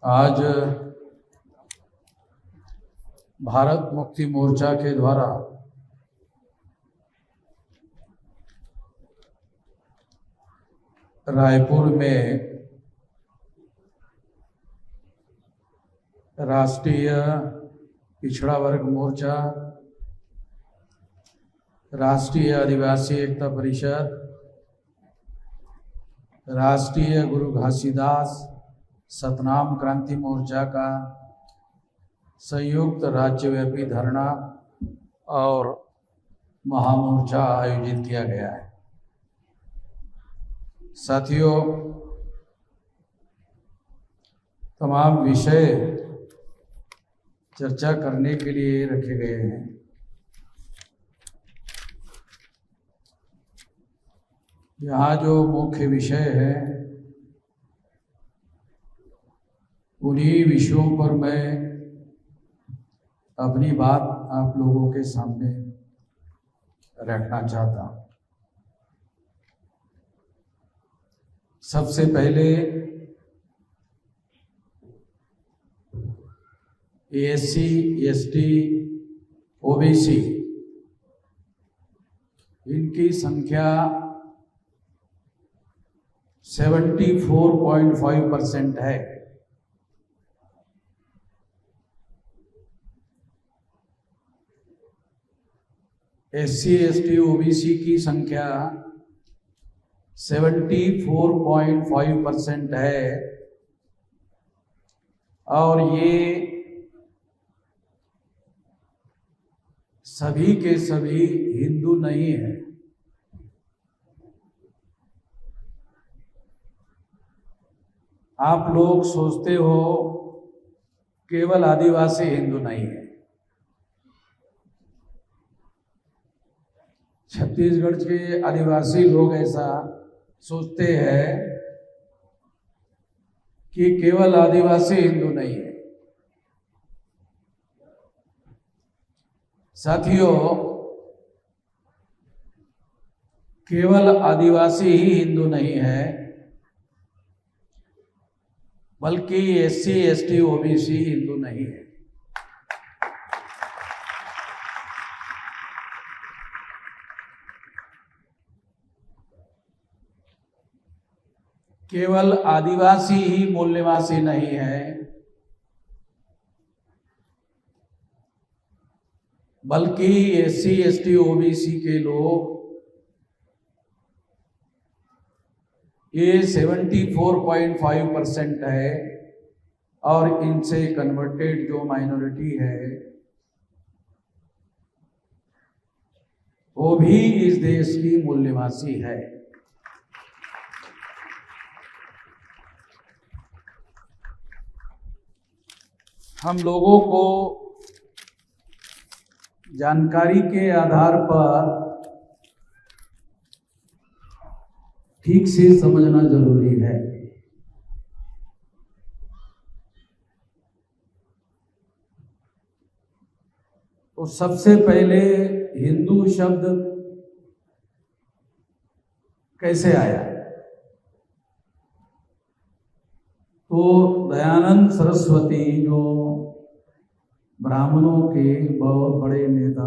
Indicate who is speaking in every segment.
Speaker 1: आज भारत मुक्ति मोर्चा के द्वारा रायपुर में राष्ट्रीय पिछड़ा वर्ग मोर्चा, राष्ट्रीय आदिवासी एकता परिषद, राष्ट्रीय गुरु घासीदास सतनाम क्रांति मोर्चा का संयुक्त राज्यव्यापी धरना और महामोर्चा आयोजित किया गया है। साथियों, तमाम विषय चर्चा करने के लिए रखे गए हैं। यहाँ जो मुख्य विषय है उन्हीं विषयों पर मैं अपनी बात आप लोगों के सामने रखना चाहता हूँ। सबसे पहले एससी, एसटी, ओबीसी इनकी संख्या 74.5% है। एससी, एसटी, ओबीसी की संख्या 74.5% है और ये सभी के सभी हिंदू नहीं है। आप लोग सोचते हो केवल आदिवासी हिंदू नहीं है। छत्तीसगढ़ के आदिवासी लोग ऐसा सोचते हैं कि केवल आदिवासी हिंदू नहीं है। साथियों, केवल आदिवासी ही हिंदू नहीं है, बल्कि एससी, एसटी, ओबीसी हिंदू नहीं है। केवल आदिवासी ही मूल निवासी नहीं है, बल्कि एससी, एसटी, ओबीसी के लोग ये 74.5% है और इनसे कन्वर्टेड जो माइनॉरिटी है वो भी इस देश की मूल निवासी है। हम लोगों को जानकारी के आधार पर ठीक से समझना जरूरी है। तो सबसे पहले हिंदू शब्द कैसे आया? तो दयानंद सरस्वती जो ब्राह्मणों के बहुत बड़े नेता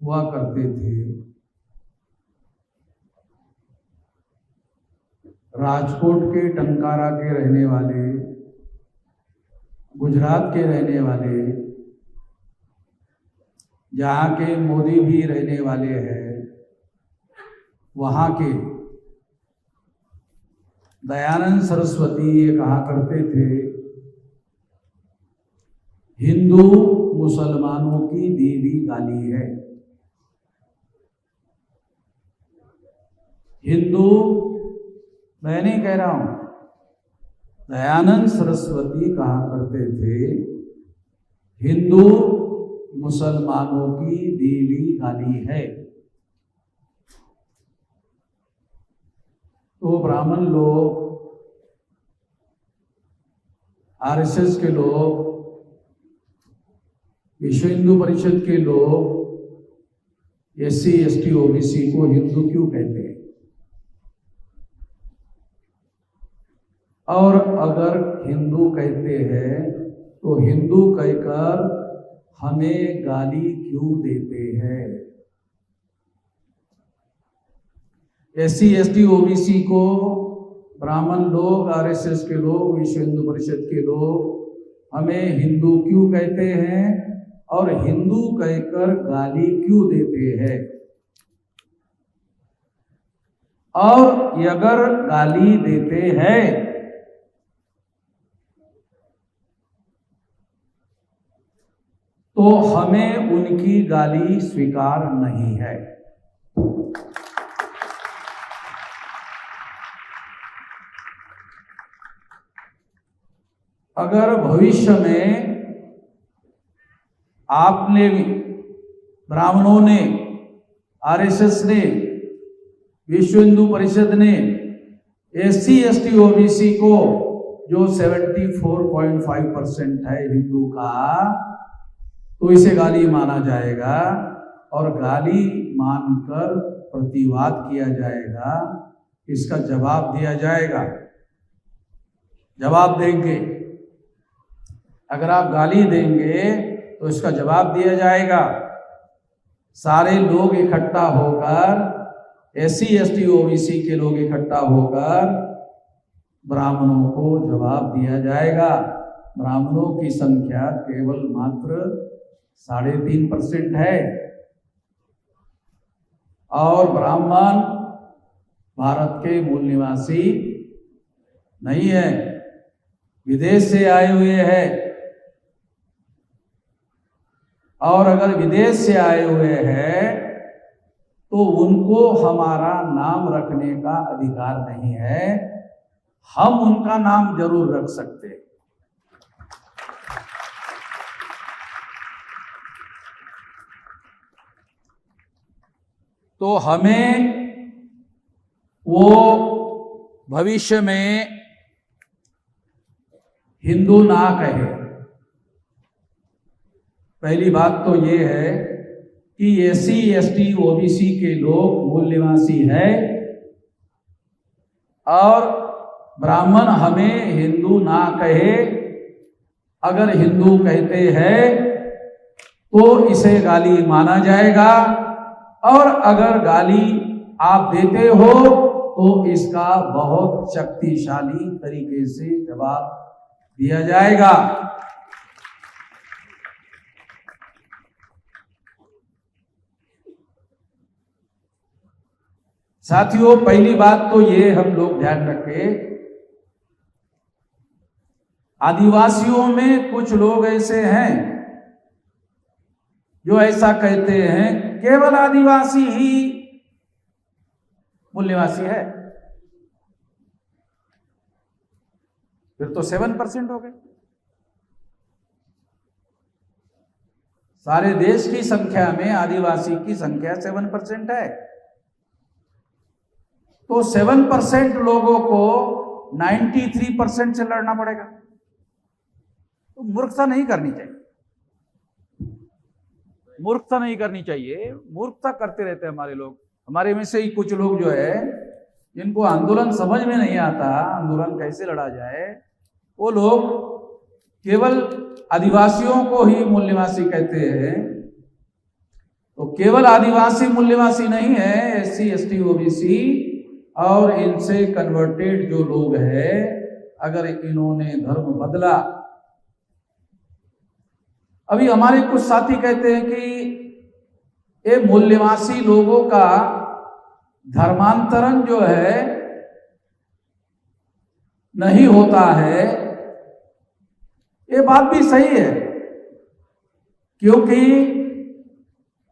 Speaker 1: हुआ करते थे, राजकोट के टंकारा के रहने वाले, गुजरात के रहने वाले, जहाँ के मोदी भी रहने वाले हैं, वहाँ के दयानंद सरस्वती ये कहा करते थे, हिंदू मुसलमानों की देवी गाली है। हिंदू मैं नहीं कह रहा हूं, दयानंद सरस्वती कहा करते थे, हिंदू मुसलमानों की देवी गाली है। तो ब्राह्मण लोग, आरएसएस के लोग, विश्व हिंदू परिषद के लोग एससी, एसटी, ओबीसी को हिंदू क्यों कहते हैं? और अगर हिंदू कहते हैं तो हिंदू कहकर हमें गाली क्यों देते हैं? SC ST OBC को ब्राह्मण लोग, RSS के लोग, विश्व हिंदू परिषद के लोग हमें हिंदू क्यों कहते हैं और हिंदू कहकर गाली क्यों देते हैं? और अगर गाली देते हैं तो हमें उनकी गाली स्वीकार नहीं है। अगर भविष्य में आपने भी, ब्राह्मणों ने, RSS ने, विश्व हिंदू परिषद ने SC ST OBC को जो 74.5% है हिंदू का, तो इसे गाली माना जाएगा और गाली मानकर प्रतिवाद किया जाएगा, इसका जवाब दिया जाएगा। जवाब देंगे, अगर आप गाली देंगे तो इसका जवाब दिया जाएगा। सारे लोग इकट्ठा होकर, SC ST OBC के लोग इकट्ठा होकर ब्राह्मणों को जवाब दिया जाएगा। ब्राह्मणों की संख्या केवल मात्र 3.5% है और ब्राह्मण भारत के मूल निवासी नहीं है, विदेश से आए हुए हैं। और अगर विदेश से आए हुए हैं तो उनको हमारा नाम रखने का अधिकार नहीं है, हम उनका नाम जरूर रख सकते हैं। तो हमें वो भविष्य में हिंदू ना कहे। पहली बात तो ये है कि SC ST OBC के लोग मूल निवासी है और ब्राह्मण हमें हिंदू ना कहे। अगर हिंदू कहते हैं तो इसे गाली माना जाएगा और अगर गाली आप देते हो तो इसका बहुत शक्तिशाली तरीके से जवाब दिया जाएगा। साथियों, पहली बात तो ये हम लोग ध्यान रखें, आदिवासियों में कुछ लोग ऐसे हैं जो ऐसा कहते हैं केवल आदिवासी ही मूल निवासी है। फिर तो 7% हो गए। सारे देश की संख्या में आदिवासी की संख्या 7% है, तो 7% लोगों को 93% से लड़ना पड़ेगा। तो मूर्खता नहीं करनी चाहिए, मूर्खता नहीं करनी चाहिए। मूर्खता करते रहते हैं हमारे लोग। हमारे में से ही कुछ लोग जो है जिनको आंदोलन समझ में नहीं आता, आंदोलन कैसे लड़ा जाए, वो लोग केवल आदिवासियों को ही मूल निवासी कहते हैं। तो केवल आदिवासी मूल निवासी नहीं है, SC ST OBC और इनसे कन्वर्टेड जो लोग हैं, अगर इन्होंने धर्म बदला। अभी हमारे कुछ साथी कहते हैं कि ये मूल निवासी लोगों का धर्मांतरण जो है नहीं होता है। ये बात भी सही है, क्योंकि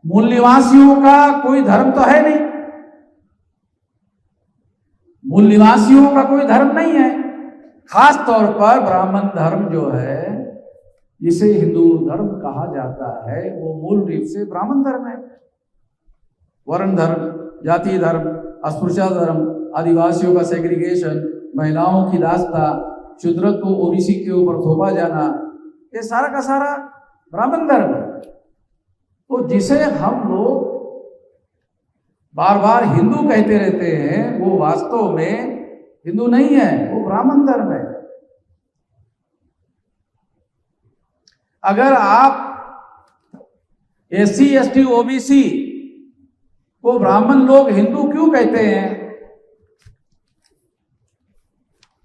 Speaker 1: मूल निवासियों का कोई धर्म तो है नहीं, मूल निवासियों का कोई धर्म नहीं है। खास तौर पर ब्राह्मण धर्म जो है, जिसे हिंदू धर्म कहा जाता है, वो मूल रूप से ब्राह्मण धर्म है। वर्ण धर्म, जाति धर्म, अस्पृश्यता धर्म, आदिवासियों का सेग्रीगेशन, महिलाओं की दास्ता, शूद्रत्व को OBC के ऊपर थोपा जाना, ये सारा का सारा ब्राह्मण धर्म है। तो जिसे हम लोग बार बार हिंदू कहते रहते हैं, वो वास्तव में हिंदू नहीं है, वो ब्राह्मण धर्म है। अगर आप SC ST OBC को ब्राह्मण लोग हिंदू क्यों कहते हैं,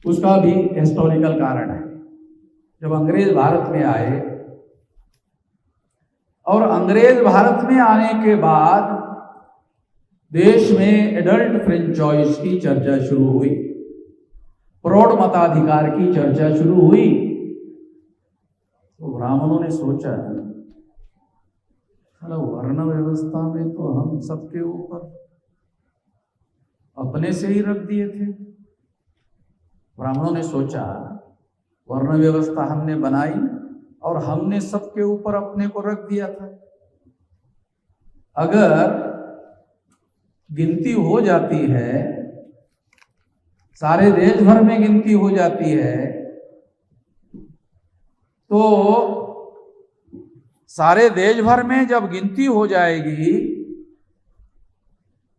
Speaker 1: उसका भी हिस्टोरिकल कारण है। जब अंग्रेज भारत में आए और अंग्रेज भारत में आने के बाद देश में एडल्ट फ्रेंचाइज की चर्चा शुरू हुई, प्रौढ़ मताधिकार की चर्चा शुरू हुई। तो ब्राह्मणों ने सोचा, वर्ण व्यवस्था में तो हम सबके ऊपर अपने से ही रख दिए थे। ब्राह्मणों ने सोचा, वर्ण व्यवस्था हमने बनाई और हमने सबके ऊपर अपने को रख दिया था। अगर गिनती हो जाती है, सारे देश भर में गिनती हो जाती है, तो सारे देश भर में जब गिनती हो जाएगी,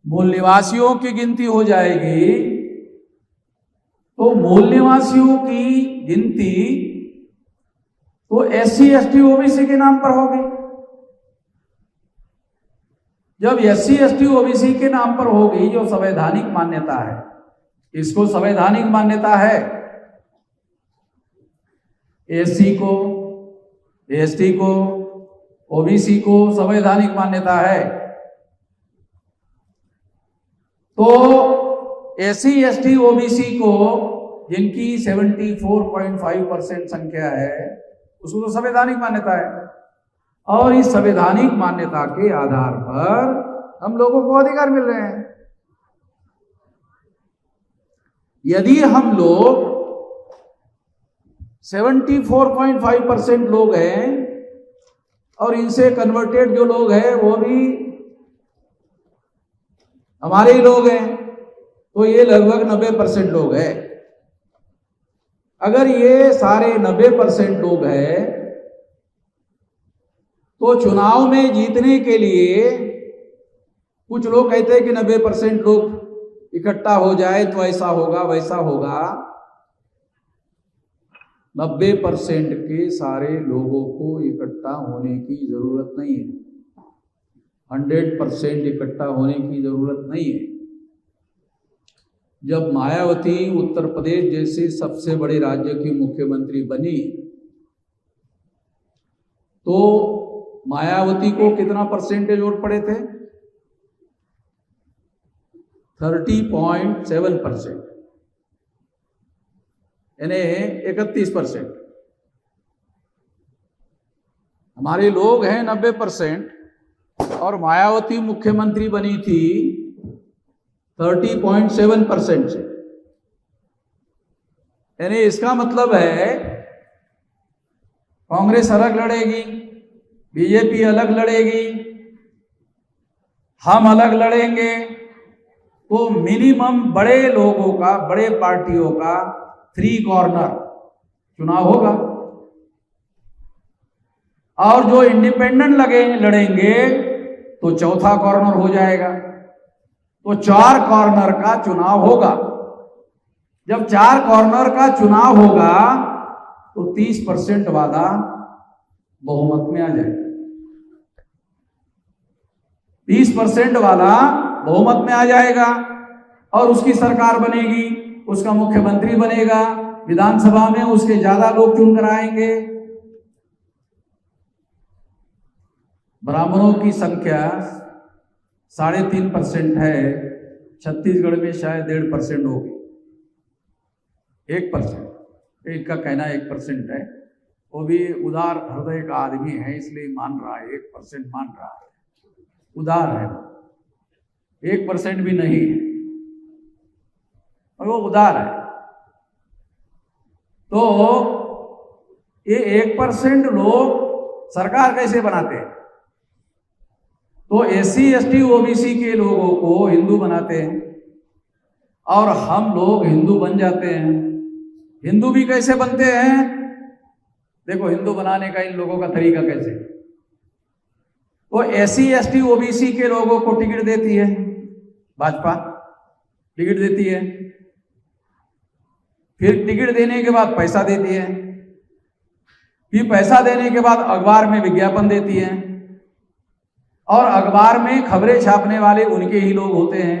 Speaker 1: मूल निवासियों की गिनती हो जाएगी, तो मूल निवासियों की गिनती तो SC ST OBC के नाम पर होगी। जब SC ST OBC के नाम पर होगी, जो संवैधानिक मान्यता है, इसको संवैधानिक मान्यता है, SC को, ST को, OBC को संवैधानिक मान्यता है। तो SC ST OBC को, जिनकी 74.5% संख्या है, उसको तो संवैधानिक मान्यता है। और इस संवैधानिक मान्यता के आधार पर हम लोगों को अधिकार मिल रहे हैं। यदि हम लोग 74.5% लोग हैं और इनसे कन्वर्टेड जो लोग हैं वो भी हमारे ही लोग हैं, तो ये लगभग 90% लोग हैं। अगर ये सारे 90% लोग हैं, तो चुनाव में जीतने के लिए कुछ लोग कहते हैं कि 90% लोग इकट्ठा हो जाए तो ऐसा होगा वैसा होगा। 90% के सारे लोगों को इकट्ठा होने की जरूरत नहीं है, 100% इकट्ठा होने की जरूरत नहीं है। जब मायावती उत्तर प्रदेश जैसे सबसे बड़े राज्य की मुख्यमंत्री बनी, तो मायावती को कितना परसेंटेज वोट पड़े थे? 30.7%, यानी 31%। हमारे लोग हैं 90% और मायावती मुख्यमंत्री बनी थी 30.7% से। यानी इसका मतलब है कांग्रेस अलग लड़ेगी, बीजेपी अलग लड़ेगी, हम अलग लड़ेंगे, तो मिनिमम बड़े लोगों का, बड़े पार्टियों का 3 कॉर्नर चुनाव होगा। और जो इंडिपेंडेंट लड़ेंगे तो चौथा कॉर्नर हो जाएगा, तो 4 कॉर्नर का चुनाव होगा। जब 4 कॉर्नर का चुनाव होगा तो 30% वाला बहुमत में आ जाएगा, 30% वाला बहुमत में आ जाएगा और उसकी सरकार बनेगी, उसका मुख्यमंत्री बनेगा, विधानसभा में उसके ज्यादा लोग चुन कर आएंगे। ब्राह्मणों की संख्या 3.5% है, छत्तीसगढ़ में शायद 1.5% होगी, 1%, इनका कहना 1% है। वो भी उदार हृदय का आदमी है, इसलिए मान रहा है, 1% मान रहा है, उदार है, 1% भी नहीं है और वो उदार है। तो ये 1% लोग सरकार कैसे बनाते हैं? तो SC ST OBC के लोगों को हिंदू बनाते हैं और हम लोग हिंदू बन जाते हैं। हिंदू भी कैसे बनते हैं? देखो हिंदू बनाने का इन लोगों का तरीका कैसे। तो SC ST OBC के लोगों को टिकट देती है भाजपा, टिकट देती है, फिर टिकट देने के बाद पैसा देती है, फिर पैसा देने के बाद अखबार में विज्ञापन देती हैं और अखबार में खबरें छापने वाले उनके ही लोग होते हैं,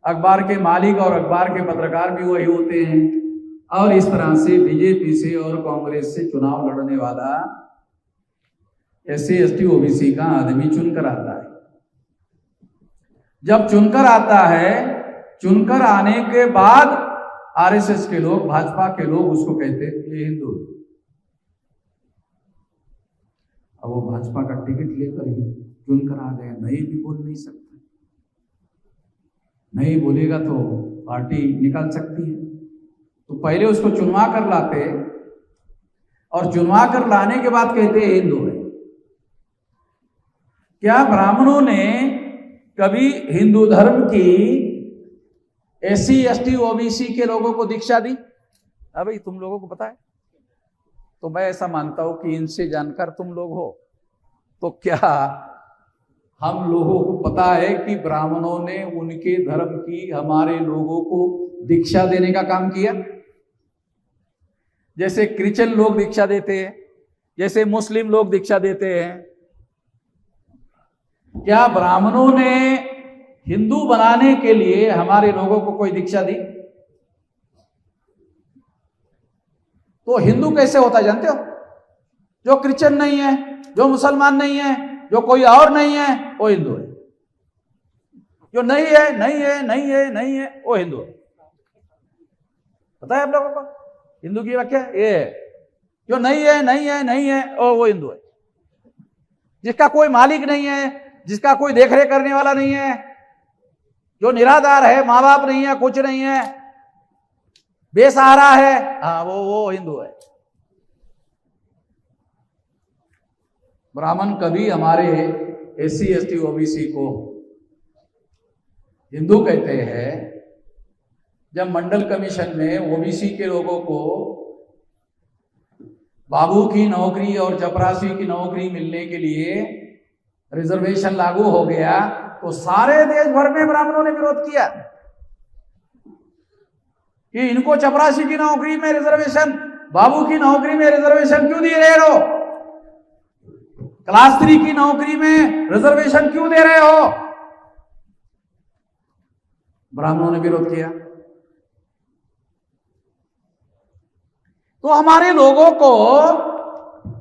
Speaker 1: अखबार के मालिक और अखबार के पत्रकार भी वही होते हैं। और इस तरह से बीजेपी से और कांग्रेस से चुनाव लड़ने वाला SC ST OBC का आदमी चुनकर आता है। जब चुनकर आता है, चुनकर आने के बाद RSS के लोग, भाजपा के लोग उसको कहते हैं ये हिंदू। अब वो भाजपा का टिकट लेकर ही चुनकर आ गए, नहीं भी बोल नहीं सकते, नहीं बोलेगा तो पार्टी निकाल सकती है। तो पहले उसको चुनवा कर लाते और चुनवा कर लाने के बाद कहते हैं हिंदू है। क्या ब्राह्मणों ने कभी हिंदू धर्म की SC ST OBC के लोगों को दीक्षा दी? भाई तुम लोगों को पता है? तो मैं ऐसा मानता हूं कि इनसे जानकार तुम लोग हो। तो क्या हम लोगों को पता है कि ब्राह्मणों ने उनके धर्म की हमारे लोगों को दीक्षा देने का काम किया? जैसे क्रिश्चियन लोग दीक्षा देते हैं, जैसे मुस्लिम लोग दीक्षा देते हैं, क्या ब्राह्मणों ने हिंदू बनाने के लिए हमारे लोगों को कोई दीक्षा दी? तो हिंदू कैसे होता जानते हो? जो क्रिश्चियन नहीं है, जो मुसलमान नहीं है, जो कोई और नहीं है, वो हिंदू है। जो नहीं है नहीं है नहीं है नहीं है, वो हिंदू है। पता है आप लोगों को हिंदू की व्याख्या ये है? जो नहीं है नहीं है नहीं है, वो हिंदू है। जिसका कोई मालिक नहीं है, जिसका कोई देखरेख करने वाला नहीं है, जो निराधार है, माँ बाप नहीं है, कुछ नहीं है, बेसहारा है, हाँ वो हिंदू है। ब्राह्मण कभी हमारे SC ST OBC को हिंदू कहते हैं। जब मंडल कमीशन में OBC के लोगों को बाबू की नौकरी और चपरासी की नौकरी मिलने के लिए रिजर्वेशन लागू हो गया, तो सारे देश भर में ब्राह्मणों ने विरोध किया कि इनको चपरासी की नौकरी में रिजर्वेशन, बाबू की नौकरी में रिजर्वेशन क्यों दे रहे हो? क्लास 3 की नौकरी में रिजर्वेशन क्यों दे रहे हो? ब्राह्मणों ने विरोध किया। तो हमारे लोगों को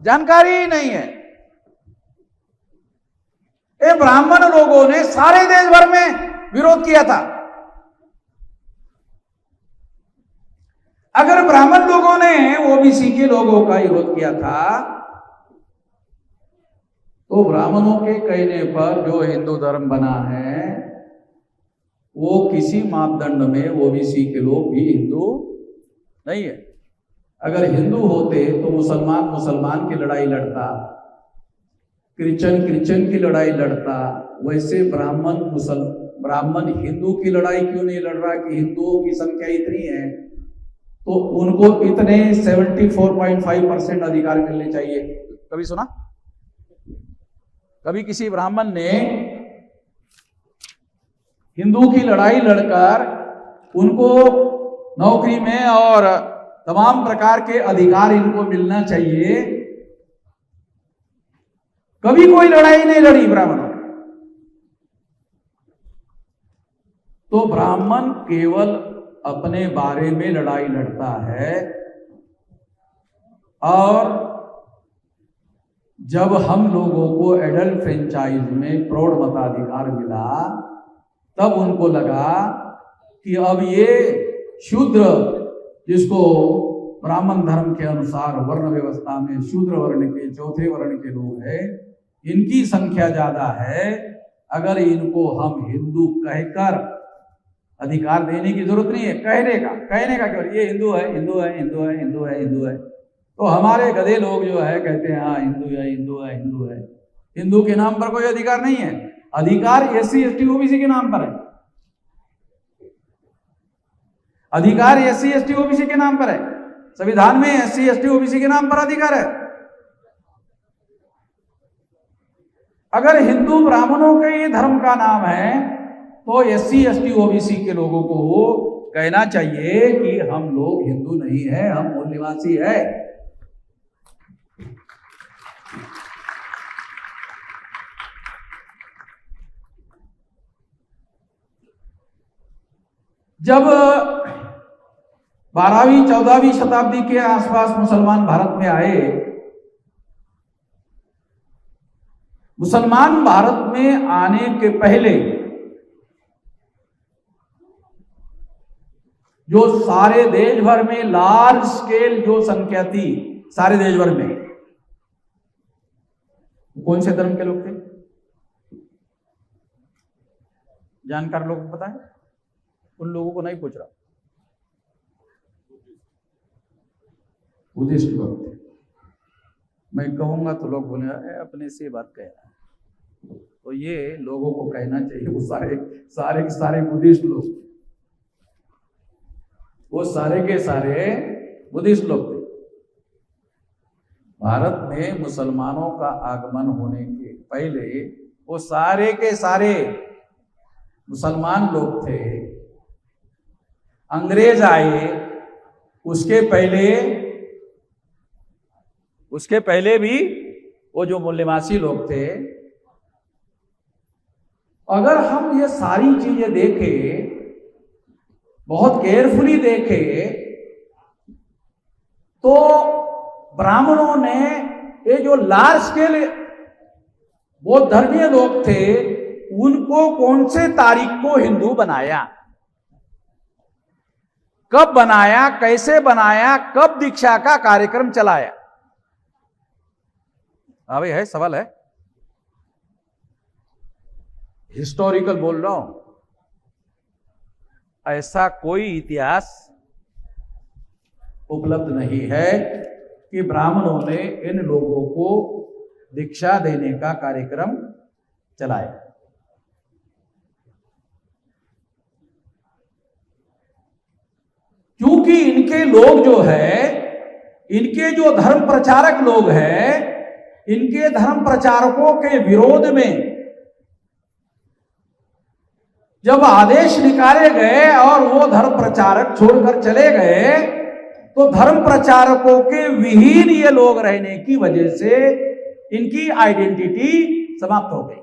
Speaker 1: जानकारी ही नहीं है। ये ब्राह्मण लोगों ने सारे देश भर में विरोध किया था। अगर ब्राह्मण लोगों ने OBC के लोगों का विरोध किया था, तो ब्राह्मणों के कहने पर जो हिंदू धर्म बना है, वो किसी मापदंड में OBC के लोग भी हिंदू नहीं है। अगर हिंदू होते तो मुसलमान मुसलमान की लड़ाई लड़ता, क्रिश्चियन की लड़ाई लड़ता। वैसे ब्राह्मण हिंदू की लड़ाई क्यों नहीं लड़ रहा कि हिंदुओं की संख्या इतनी है तो उनको इतने 74.5% अधिकार मिलने चाहिए? कभी सुना? कभी किसी ब्राह्मण ने हिंदू की लड़ाई लड़कर उनको नौकरी में और तमाम प्रकार के अधिकार इनको मिलना चाहिए, कभी कोई लड़ाई नहीं लड़ी ब्राह्मणों? तो ब्राह्मण केवल अपने बारे में लड़ाई लड़ता है। और जब हम लोगों को एडल्ट फ्रेंचाइज में प्रौढ़ मताधिकार मिला, तब उनको लगा कि अब ये शूद्र, जिसको ब्राह्मण धर्म के अनुसार वर्ण व्यवस्था में शूद्र वर्ण के, चौथे वर्ण के लोग हैं, इनकी संख्या ज्यादा है। अगर इनको हम हिंदू कहकर अधिकार देने की जरूरत नहीं है, कहने का केवल ये हिंदू है, हिंदू है, हिंदू है, हिंदू है, हिंदू है। तो हमारे गधे लोग जो है कहते हैं हाँ हिंदू है, हिंदू है, हिंदू है। हिंदू के नाम पर कोई अधिकार नहीं है। अधिकार SC ST OBC के नाम पर है। अधिकार SC ST OBC के नाम पर है। संविधान में SC ST OBC के नाम पर अधिकार है। अगर हिंदू ब्राह्मणों के धर्म का नाम है तो SC ST OBC के लोगों को कहना चाहिए कि हम लोग हिंदू नहीं है, हम मूल निवासी है। जब 12वीं 14वीं शताब्दी के आसपास मुसलमान भारत में आए, मुसलमान भारत में आने के पहले जो सारे देश भर में लार्ज स्केल जो संख्या थी, सारे देश भर में कौन से धर्म के लोग थे? जानकार लोगों को पता है? उन लोगों को नहीं पूछ रहा। बुद्धिस्ट लोग थे। मैं कहूंगा तो लोग बोले अपने से बात कह रहा है, तो ये लोगों को कहना चाहिए वो सारे के सारे बुद्धिस्ट लोग, वो सारे के सारे बुद्धिस्ट लोग थे। भारत में मुसलमानों का आगमन होने के पहले वो सारे के सारे मुसलमान लोग थे। अंग्रेज आए उसके पहले भी वो जो मूल्यवासी लोग थे। अगर हम ये सारी चीजें देखें, बहुत केयरफुली देखें, तो ब्राह्मणों ने ये जो लार्ज स्केल बौद्ध धर्मीय लोग थे, उनको कौन से तारीख को हिंदू बनाया, कब बनाया, कैसे बनाया, कब दीक्षा का कार्यक्रम चलाया? हाँ भाई, है सवाल है, हिस्टोरिकल बोल रहा हूं। ऐसा कोई इतिहास उपलब्ध नहीं है कि ब्राह्मणों ने इन लोगों को दीक्षा देने का कार्यक्रम चलाया। क्योंकि इनके लोग जो है, इनके जो धर्म प्रचारक लोग हैं, इनके धर्म प्रचारकों के विरोध में जब आदेश निकाले गए और वो धर्म प्रचारक छोड़कर चले गए, तो धर्म प्रचारकों के विहीन ये लोग रहने की वजह से इनकी आइडेंटिटी समाप्त हो गई।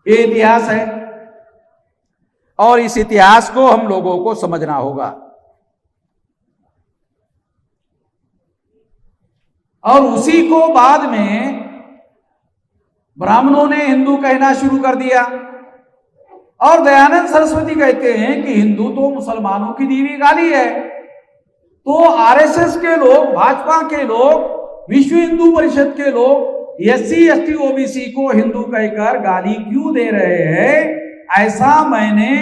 Speaker 1: ये इतिहास है और इस इतिहास को हम लोगों को समझना होगा। और उसी को बाद में ब्राह्मणों ने हिंदू कहना शुरू कर दिया। और दयानंद सरस्वती कहते हैं कि हिंदू तो मुसलमानों की दी हुई गाली है। तो आरएसएस के लोग, भाजपा के लोग, विश्व हिंदू परिषद के लोग एससी एसटी ओबीसी को हिंदू कहकर गाली क्यों दे रहे हैं? ऐसा मैंने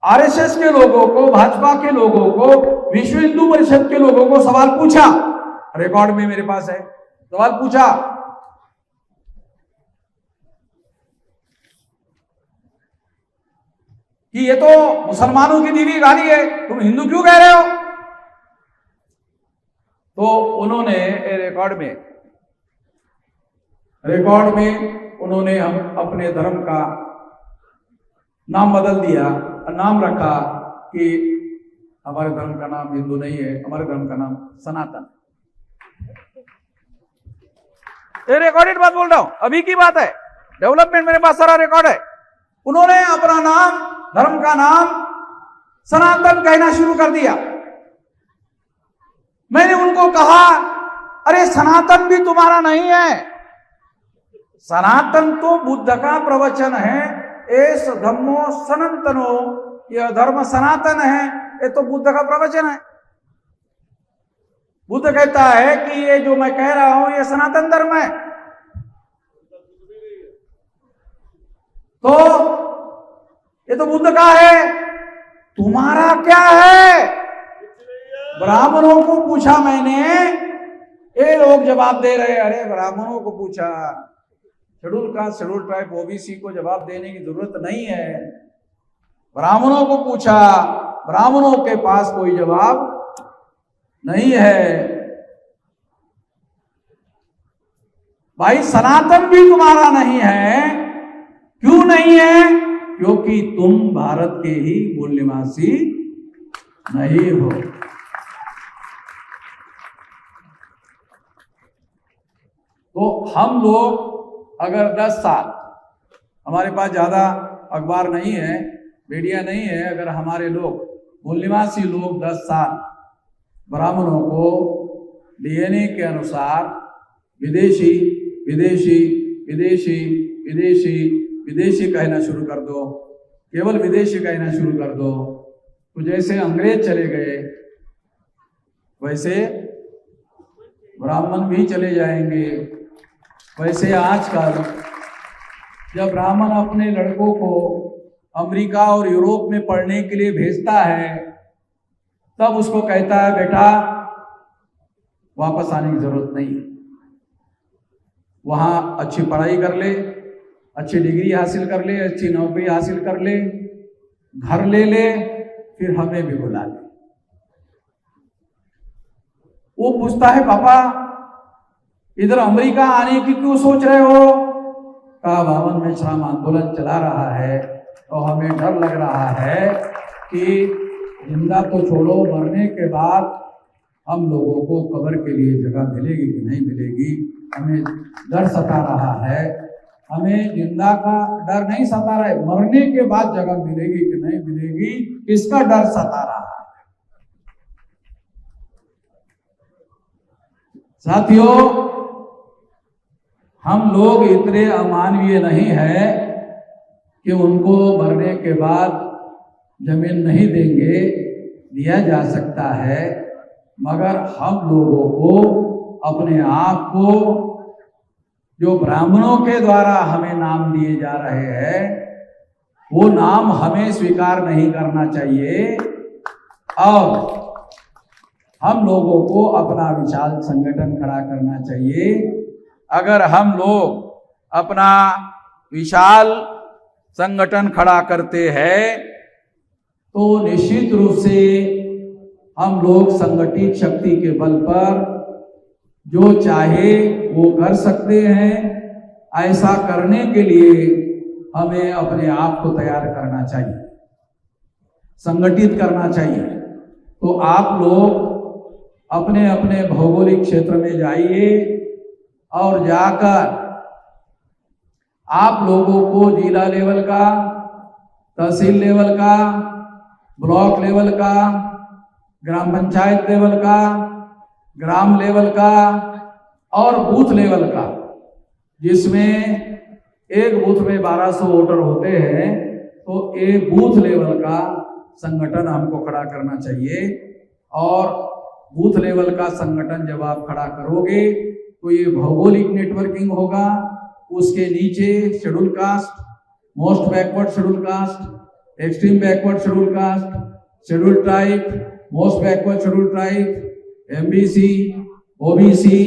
Speaker 1: आरएसएस के लोगों को, भाजपा के लोगों को, विश्व हिंदू परिषद के लोगों को सवाल पूछा, रिकॉर्ड में मेरे पास है, सवाल पूछा कि ये तो मुसलमानों की दी हुई गाली है, तुम हिंदू क्यों कह रहे हो? तो उन्होंने रिकॉर्ड में उन्होंने हम अपने धर्म का नाम बदल दिया और नाम रखा कि हमारे धर्म का नाम हिंदू नहीं है, हमारे धर्म का नाम सनातन। ये रिकॉर्डेड बात बोल रहा हूं, अभी की बात है, डेवलपमेंट मेरे पास सारा रिकॉर्ड है। उन्होंने अपना नाम, धर्म का नाम सनातन कहना शुरू कर दिया। मैंने उनको कहा, अरे सनातन भी तुम्हारा नहीं है, सनातन तो बुद्ध का प्रवचन है। एस धम्मो सनातनो, यह धर्म सनातन है, ये तो बुद्ध का प्रवचन है। बुद्ध कहता है कि ये जो मैं कह रहा हूं ये सनातन धर्म है। तो ये तो बुद्ध का है, तुम्हारा क्या है? ब्राह्मणों को पूछा मैंने, ये लोग जवाब दे रहे। अरे ब्राह्मणों को पूछा, schedule caste schedule tribe OBC को जवाब देने की जरूरत नहीं है। ब्राह्मणों को पूछा, ब्राह्मणों के पास कोई जवाब नहीं है। भाई सनातन भी तुम्हारा नहीं है, क्यों नहीं है? क्योंकि तुम भारत के ही मूल निवासी नहीं हो। तो हम लोग अगर 10 साल हमारे पास ज़्यादा अखबार नहीं है, मीडिया नहीं है। अगर हमारे लोग, मूल निवासी लोग 10 साल ब्राह्मणों को डीएनए के अनुसार विदेशी विदेशी विदेशी विदेशी विदेशी कहना शुरू कर दो, केवल विदेशी कहना शुरू कर दो, तो जैसे अंग्रेज चले गए वैसे ब्राह्मण भी चले जाएंगे। वैसे आजकल जब ब्राह्मण अपने लड़कों को अमेरिका और यूरोप में पढ़ने के लिए भेजता है, तब उसको कहता है बेटा वापस आने की जरूरत नहीं, वहाँ अच्छी पढ़ाई कर ले, अच्छी डिग्री हासिल कर ले, अच्छी नौकरी हासिल कर ले, घर ले ले, फिर हमें भी बुला ले। वो पूछता है पापा इधर अमेरिका आने की क्यों सोच रहे हो? कहा बावन में श्रम आंदोलन चला रहा है तो हमें डर लग रहा है कि जिंदा तो छोड़ो, मरने के बाद हम लोगों को कब्र के लिए जगह मिलेगी कि नहीं मिलेगी, हमें डर सता रहा है। हमें जिंदा का डर नहीं सता रहा है, मरने के बाद जगह मिलेगी कि नहीं मिलेगी इसका डर सता रहा है। साथियों, हम लोग इतने अमानवीय नहीं है कि उनको मरने के बाद जमीन नहीं देंगे, दिया जा सकता है, मगर हम लोगों को अपने आप को जो ब्राह्मणों के द्वारा हमें नाम दिए जा रहे हैं वो नाम हमें स्वीकार नहीं करना चाहिए और हम लोगों को अपना विशाल संगठन खड़ा करना चाहिए। अगर हम लोग अपना विशाल संगठन खड़ा करते हैं तो निश्चित रूप से हम लोग संगठित शक्ति के बल पर जो चाहे वो कर सकते हैं। ऐसा करने के लिए हमें अपने आप को तैयार करना चाहिए, संगठित करना चाहिए। तो आप लोग अपने अपने भौगोलिक क्षेत्र में जाइए और जाकर आप लोगों को जिला लेवल का, तहसील लेवल का, ब्लॉक लेवल का, ग्राम पंचायत लेवल का, ग्राम लेवल का और बूथ लेवल का, जिसमें एक बूथ में 1200 वोटर होते हैं, तो एक बूथ लेवल का संगठन हमको खड़ा करना चाहिए। और बूथ लेवल का संगठन जब आप खड़ा करोगे तो ये भौगोलिक नेटवर्किंग होगा, उसके नीचे schedule caste, most backward schedule caste, extreme backward schedule caste, schedule tribe, most backward schedule tribe, MBC, OBC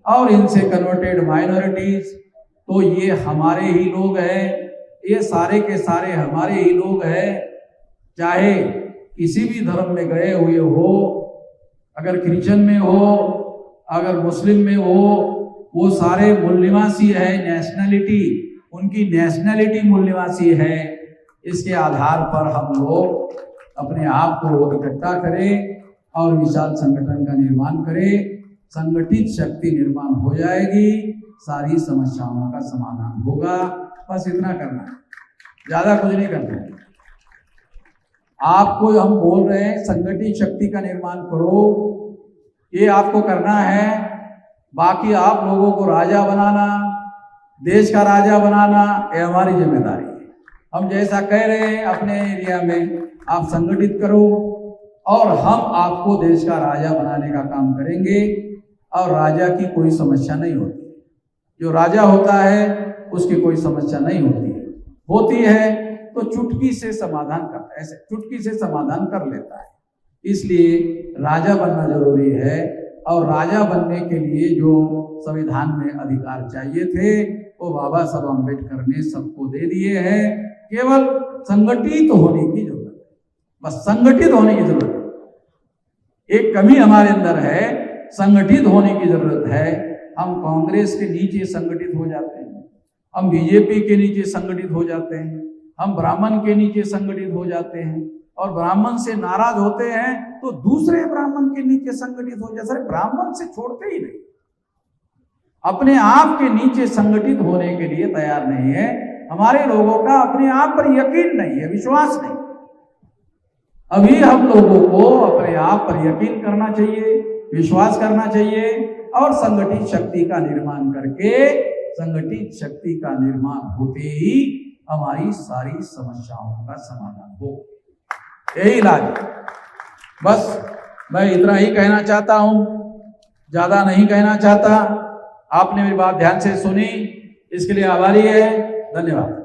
Speaker 1: और इनसे कन्वर्टेड माइनॉरिटीज। तो ये हमारे ही लोग हैं, ये सारे के सारे हमारे ही लोग हैं। चाहे किसी भी धर्म में गए हुए हो, अगर क्रिश्चियन में हो, अगर मुस्लिम में हो, वो सारे मूल निवासी है। नेशनलिटी, उनकी नेशनलिटी मूल निवासी है। इसके आधार पर हम लोग अपने आप को इकट्ठा करें और विशाल संगठन का निर्माण करें। संगठित शक्ति निर्माण हो जाएगी, सारी समस्याओं का समाधान होगा। बस इतना करना है, ज्यादा कुछ नहीं करना है। आपको हम बोल रहे हैं संगठित शक्ति का निर्माण करो, ये आपको करना है। बाकी आप लोगों को राजा बनाना, देश का राजा बनाना, ये हमारी जिम्मेदारी है। हम जैसा कह रहे हैं अपने एरिया में आप संगठित करो और हम आपको देश का राजा बनाने का काम करेंगे। और राजा की कोई समस्या नहीं होती, जो राजा होता है उसकी कोई समस्या नहीं होती है, होती है तो चुटकी से समाधान करता है, ऐसे चुटकी से समाधान कर लेता है। इसलिए राजा बनना जरूरी है। और राजा बनने के लिए जो संविधान में अधिकार चाहिए थे वो बाबा साहब अम्बेडकर ने सबको दे दिए हैं। केवल संगठित होने की जरूरत है, बस संगठित होने की जरूरत है। एक कमी हमारे अंदर है, संगठित होने की जरूरत है। हम कांग्रेस के नीचे संगठित हो जाते हैं, हम बीजेपी के नीचे संगठित हो जाते हैं, हम ब्राह्मण के नीचे संगठित हो जाते हैं और ब्राह्मण से नाराज होते हैं तो दूसरे ब्राह्मण के नीचे संगठित हो जाते हैं। ब्राह्मण से छोड़ते ही नहीं, अपने आप के नीचे संगठित होने के लिए तैयार नहीं है। हमारे लोगों का अपने आप पर यकीन नहीं है, विश्वास नहीं। अभी हम लोगों को अपने आप पर यकीन करना चाहिए, विश्वास करना चाहिए और संगठित शक्ति का निर्माण करके, संगठित शक्ति का निर्माण होते ही हमारी सारी समस्याओं का समाधान हो। यही इलाज है। बस मैं इतना ही कहना चाहता हूं, ज्यादा नहीं कहना चाहता। आपने मेरी बात ध्यान से सुनी, इसके लिए आभारी है। धन्यवाद।